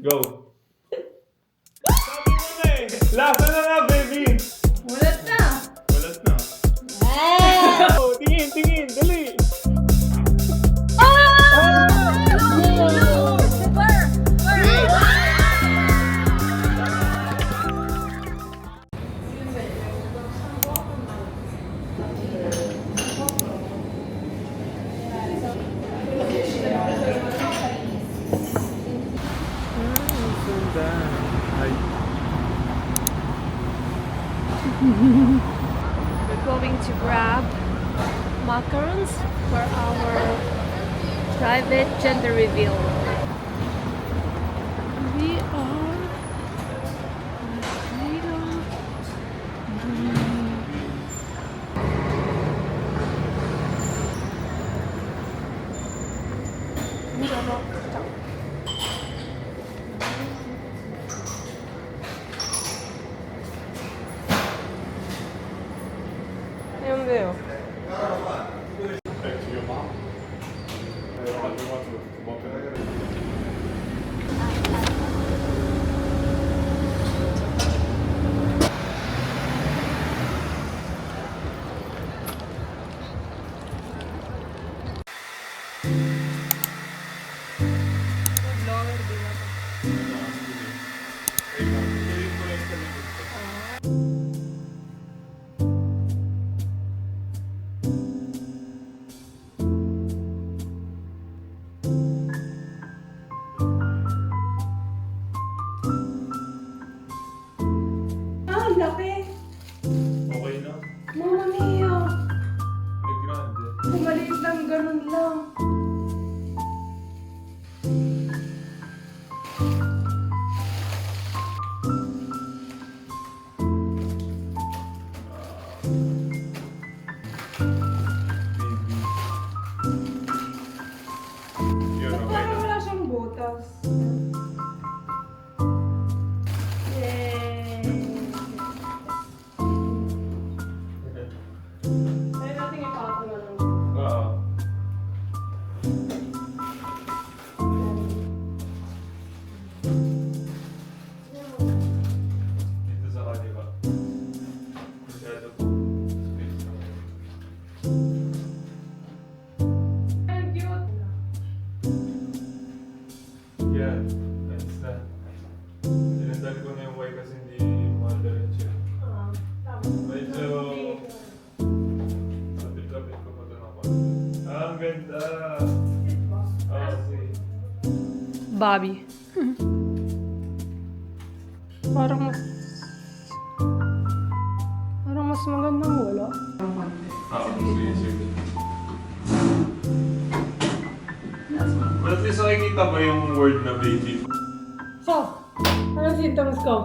Go! Sabi mo na eh! Lasa na nga, baby! Mulat na! Walat na. Oh, tingin, tingin! Dali! We're going to grab macarons for our private gender reveal. We are Ayun ba yun? Ay, laki! Okay na? Mama Mia! May grande. Kumaliit lang, ganun lang. Baby. Yun, okay Parang na. wala siyang butas. Yay! Kaya natin ipako na lang. Oo. Dito sa kanila. Masyado po. Space lang. Ang cute! Yan. Nice na. Sinandali ko na yung Y kasi hindi madaretso. Medyo... Lapit-lapit ko pa doon ako. Ang ganda! Oh, see. Bobby. Parang mas magandang wala. Sige, sige. But at least nakikita ba yung word na baby? So, anong symptoms ko?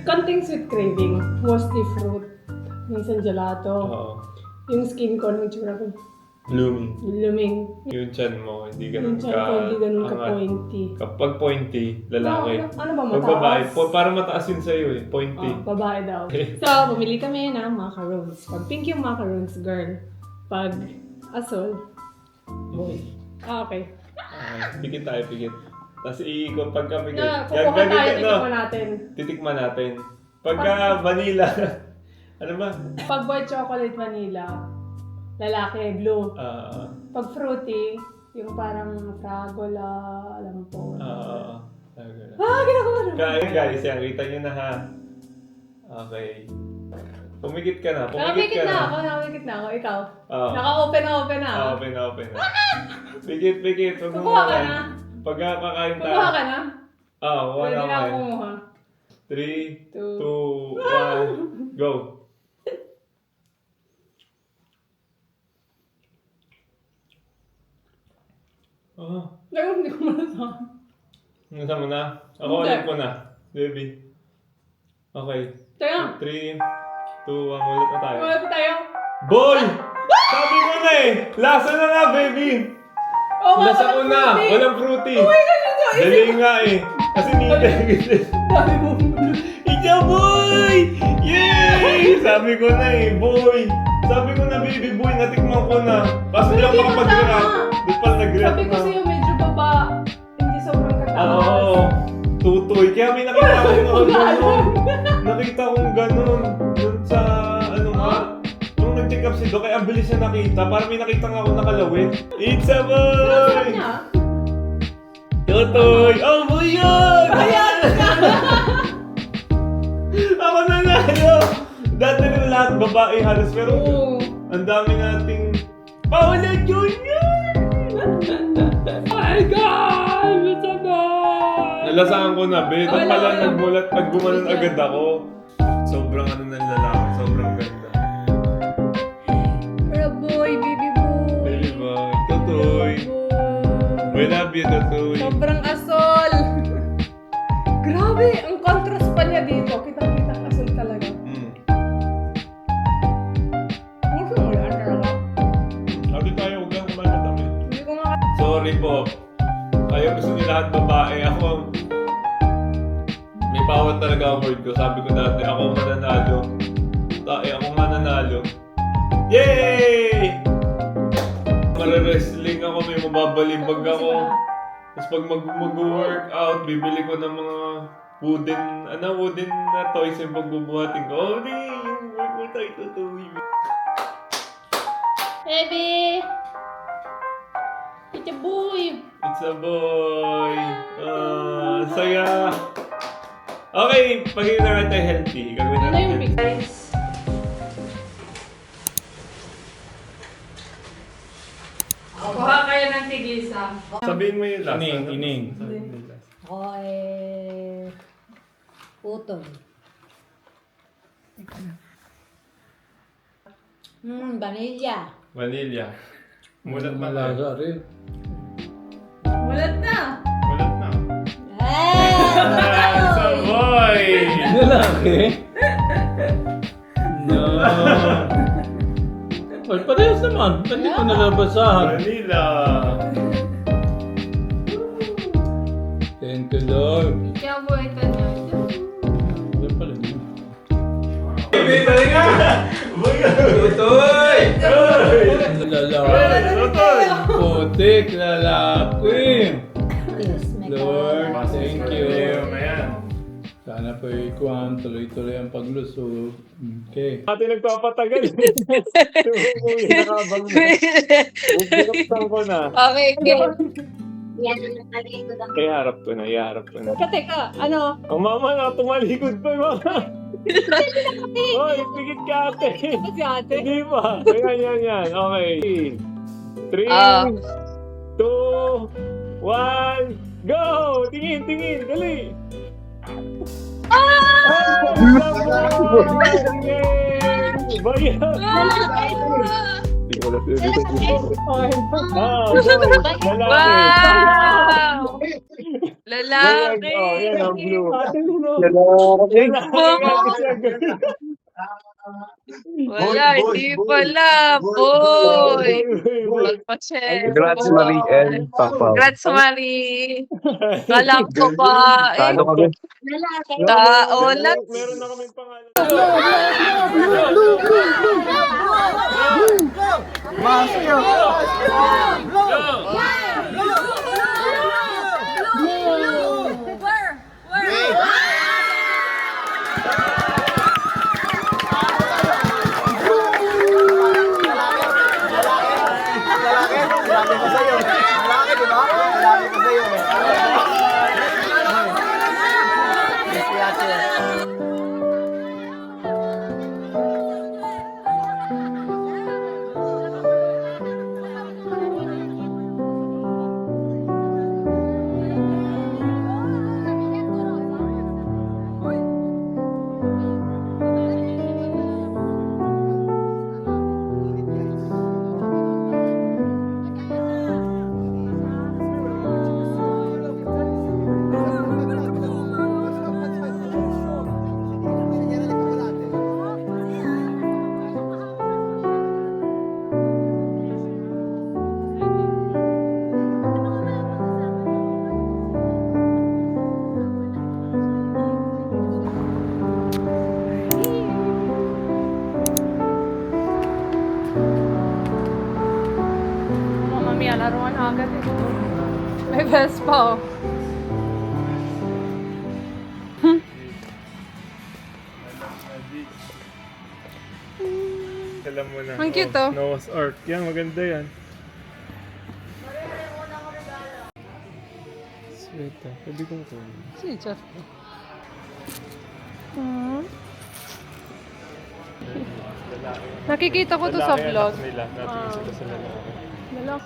Konting sweet craving, mostly fruit, minsan gelato. Oo. Yung skin ko, nung tsura ko, Blooming. luming. Yung chan mo, hindi Yung ganun chan ko, hindi ganun ka-pointy. Kapag pointy, lalaki. Ano ba, Pag babae, mataas? parang mataas yun sa'yo eh, pointy. Oh, babae daw. So, bumili kami ng macarons. Pag pink yung macarons, girl. Pag asol, boy. Ah, okay. Pikit tayo, pikit. Tapos iikot pagka pikit. Kukuha tayo, titikman natin. Titikman natin. Pagka vanilla, ano ba? Pag white chocolate vanilla, lalaki, blue. Pag fruity, yung parang fragola, alam po. Ginagawa na. Guys, yan, kita nyo na ha. Okay. Pumikit ka na, Nakapikit na ako. Ikaw. Oo. Naka-open na ako. Open na. Pikit. Kukuha ka na. Pagka kakain tayo. Kukuha ka na. Oo, Pwede na ako one. kumuha. 3, 2, 2, 1, go! Hindi ko malasahan. Nasa mo na? Ako Hindi. alam ko na. Baby. Okay. Teka, 3, 2, 1, ulit na tayo. wala pa tayo. Boy! Sabi ko na eh! Lasa na nga, baby! Oo nga, Lasa ko walang na! fruity. Walang fruity! Oh my God, ito! Dali nga eh! Kasi nitay. Sabi mo. Ikaw, boy! Yay! Sabi ko na eh, boy! Sabi ko na, baby boy, natikman ko na. Kaso di ako Hindi makapag-react. matama. Doon pa nag-react Sabi ko na. sa'yo, medyo baba. Hindi sobrang katama. Oo, tutoy. Kaya may nakita ko noon ganun. Nakita kong ganun. Dun sa, ano nga. Nung nag-check up si Doc, kaya ang bilis niya nakita. Parang may nakita nga ako nakalawit. It's a boy! Tutoy! Oh, boy yun! Ayan! Ako nanalo! Dati nila lahat babae halos, pero ang dami nating Paula Junior! Oh my God! What's up, boy? Nalasahan ko na, be. Doon Wala, pala wala. nagmulat, naggumanon agad ako. Sobrang ano ng lalaki, sobrang ganda. Boy, baby boy. Baby boy, Tutoy. We love you, Tutoy. Sobrang asol. Grabe, ang contrast pa niya dito. Kitang-kita asol talaga. Gusto mo yan, talaga? Sabi tayo, huwag kang kumain ng damit. Hindi ko nga... Sorry po. Ayaw gusto niyo lahat babae. Ako, may bawat talaga ang word ko. Sabi ko dati, ako ang mananalo. Ako ang mananalo. Yay! Mara-wrestling ako, may mababalibag ako. Tapos pag mag-workout, bibili ko ng mga wooden na toys yung pagbubuhatin ko. Oh, di! Yung work mo tayo, Tutoy. Baby! It's a boy! It's a boy! Saya! Okay, pagiging na natin healthy. Gagawin Ano natin yung healthy. big Kuha kayo ng tigisa. Sabihin mo yung last. Ining. Sabihin mo yung last. Ako utol. Vanilla. Vanilla. Mulat na tayo. Malasa rin. Mulat na! Mulat na. Eh! It's a boy! Lalaki? No. Well, parehas naman. Ba't di ko nalabasahan? Vanilla. Thank you, Lord. Kaya boy ka niya. Ano pala yun? Bibili nga! Boy! Tutoy! Tutoy! Lalaki. Tutoy! Putik, lalaki. Yes, may Lord, kawalan. thank you. Ayan. Sana po ikuhan tuloy-tuloy ang paglusog. Okay. Ate nagpapatagal. Umuwi na kabang na. Bubuksan ko na. Okay, okay. Yan ang nakalikod ako. Iharap ko na, iharap ko na. Teka, ano? Ang mama na, tumalikod pa yung mga. Hoy, pigit ka ate. Si ate? Hindi pa. Yan. Okay. 3, 2, 1, go! Tingin, dali! Yay! Bayan! Hindi ko na Wow! Lalaki! Oh, yan ang blue. Wala, hindi pala. Boy! Magpa-check. Congrats, Marie and Papa. Congrats, Marie. Alam ko ba? Talo kami. Lalaki. Kaulat. Meron na kaming pangalan. Mamaya, laruan agad eh. May Vespa oh. alam mo na. Ang cute, oh. Noah's Ark. Yan, maganda yan. Sweet ah. Pwede kong kunin. Si Jeff. Hmm. Nakikita ko to sa Lalaki vlog. anak nila. Natin sila sa lalaki. Lalak.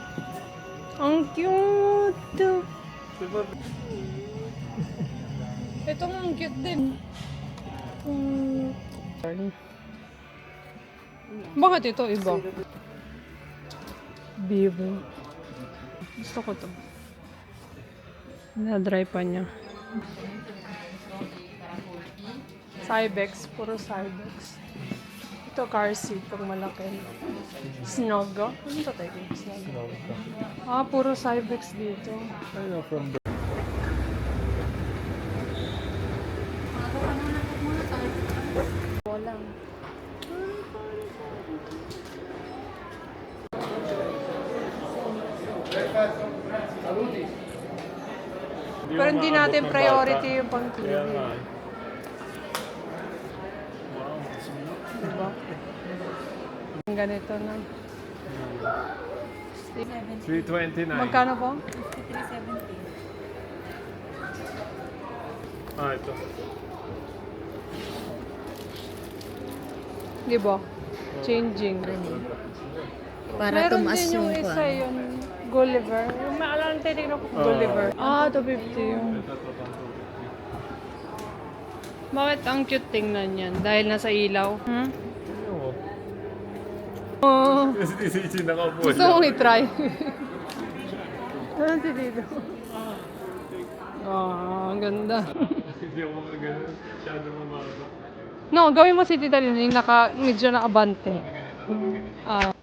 Ang cute. Diba? Ito nga ang cute din. Bakit ito iba? Vivo. Gusto ko to. Na-dry pa niya. Cybex. Puro Cybex. Ito car seat. Pag malaki. Snog. Ano ito tayo? Snog. Ah, puro Cybex dito. Ano from Walang. Pero hindi natin priority yung Kaya pang-TV. nga eh. Diba? Ang ganito na. 329. Magkano po? Ah, ito. Di ba? Changing. Para Meron tumaas din yung yung isa kwan. yun. Gulliver. Yung maalala titignan ko Gulliver. Ah, 250 yun. Bakit ang cute tingnan yan? Dahil nasa ilaw? Hmm? Oh. Kasi si Cici nakaupo. Gusto mong i-try? Ano si Dito? Ah, ang ganda. Hindi ako magagano. Masyado mamaba. No, gawin mo si Tita Lina yung medyo nakabante. Ah.